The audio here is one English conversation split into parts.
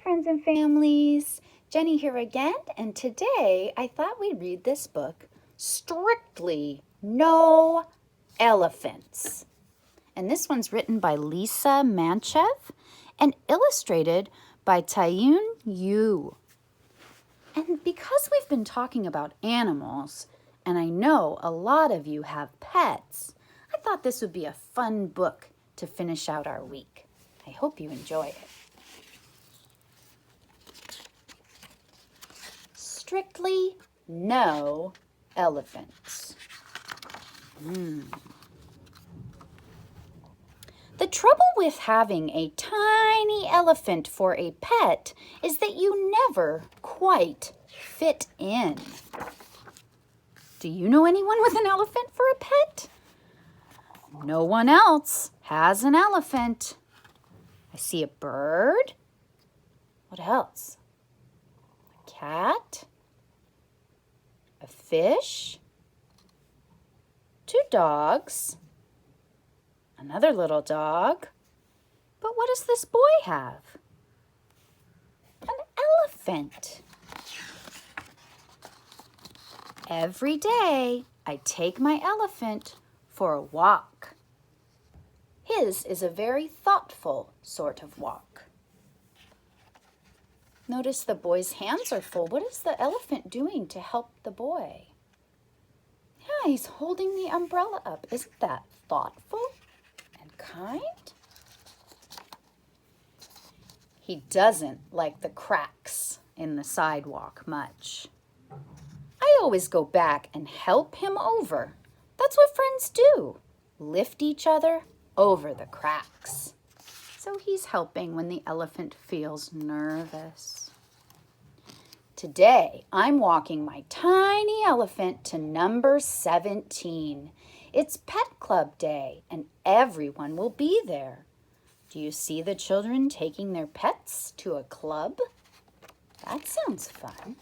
friends and families. Jenny here again, and today I thought we'd read this book, Strictly No Elephants. And this one's written by Lisa Mantchev and illustrated by Tae-eun Yoo. And because we've been talking about animals, and I know a lot of you have pets, I thought this would be a fun book to finish out our week. I hope you enjoy it. Strictly No Elephants. The trouble with having a tiny elephant for a pet is that you never quite fit in. Do you know anyone with an elephant for a pet? No one else has an elephant. I see a bird. What else? A cat. A fish. 2 dogs. Another little dog. But what does this boy have? An elephant. Every day I take my elephant for a walk. His is a very thoughtful sort of walk. Notice the boy's hands are full. What is the elephant doing to help the boy? Yeah, he's holding the umbrella up. Isn't that thoughtful and kind? He doesn't like the cracks in the sidewalk much. I always go back and help him over. That's what friends do. Lift each other over the cracks. So he's helping when the elephant feels nervous. Today, I'm walking my tiny elephant to number 17. It's Pet Club Day, and everyone will be there. Do you see the children taking their pets to a club? That sounds fun.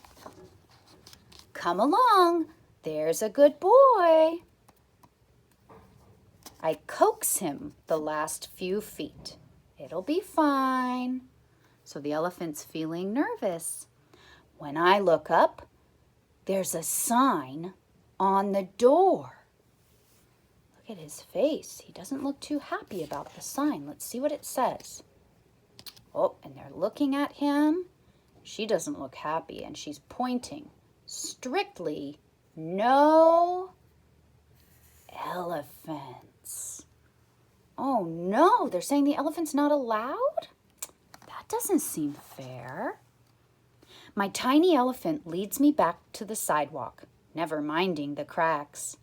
Come along, there's a good boy. I coax him the last few feet. It'll be fine. So the elephant's feeling nervous. When I look up, there's a sign on the door. Look at his face. He doesn't look too happy about the sign. Let's see what it says. Oh, and they're looking at him. She doesn't look happy, and she's pointing. Strictly no elephants. Oh no, they're saying the elephant's not allowed? That doesn't seem fair. My tiny elephant leads me back to the sidewalk, never minding the cracks.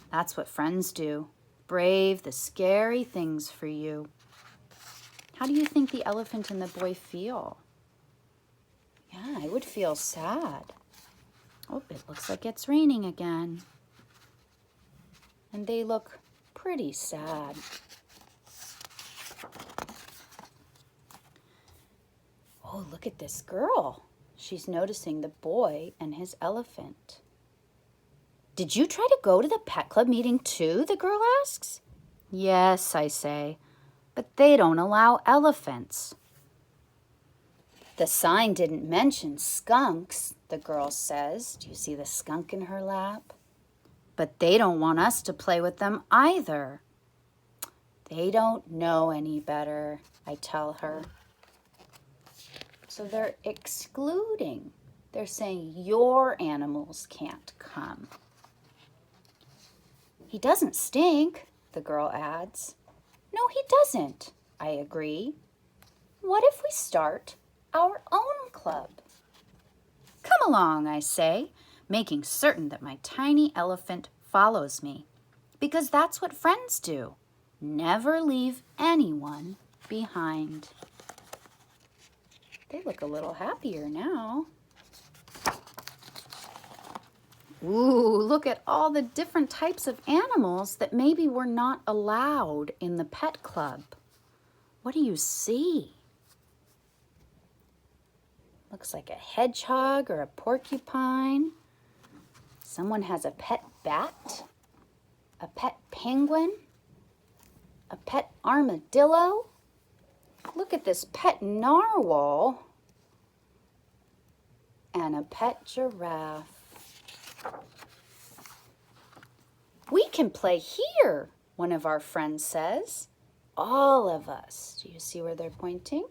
That's what friends do. Brave the scary things for you. How do you think the elephant and the boy feel? Yeah, I would feel sad. Oh, it looks like it's raining again. And they look pretty sad. Oh, look at this girl. She's noticing the boy and his elephant. Did you try to go to the pet club meeting too? The girl asks. Yes, I say, but they don't allow elephants. The sign didn't mention skunks, the girl says. Do you see the skunk in her lap? But they don't want us to play with them either. They don't know any better, I tell her. So they're excluding. They're saying your animals can't come. He doesn't stink, the girl adds. No, he doesn't, I agree. What if we start our own club? Come along, I say, making certain that my tiny elephant follows me, because that's what friends do. Never leave anyone behind. They look a little happier now. Ooh, look at all the different types of animals that maybe were not allowed in the pet club. What do you see? Looks like a hedgehog or a porcupine. Someone has a pet bat, a pet penguin, a pet armadillo. Look at this pet narwhal. and a pet giraffe. We can play here, one of our friends says. All of us. Do you see where they're pointing?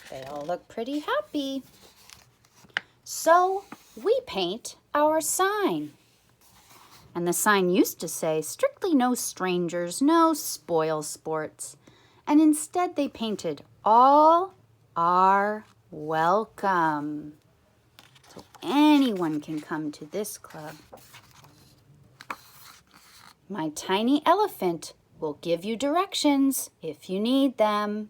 They all look pretty happy. So we paint our sign. And the sign used to say, strictly no strangers, no spoil sports. And instead they painted, all are welcome. So anyone can come to this club. My tiny elephant will give you directions if you need them.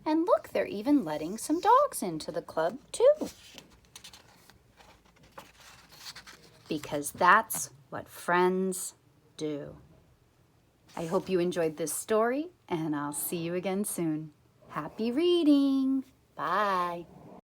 And look, they're even letting some dogs into the club too. Because that's what friends do. I hope you enjoyed this story, and I'll see you again soon. Happy reading!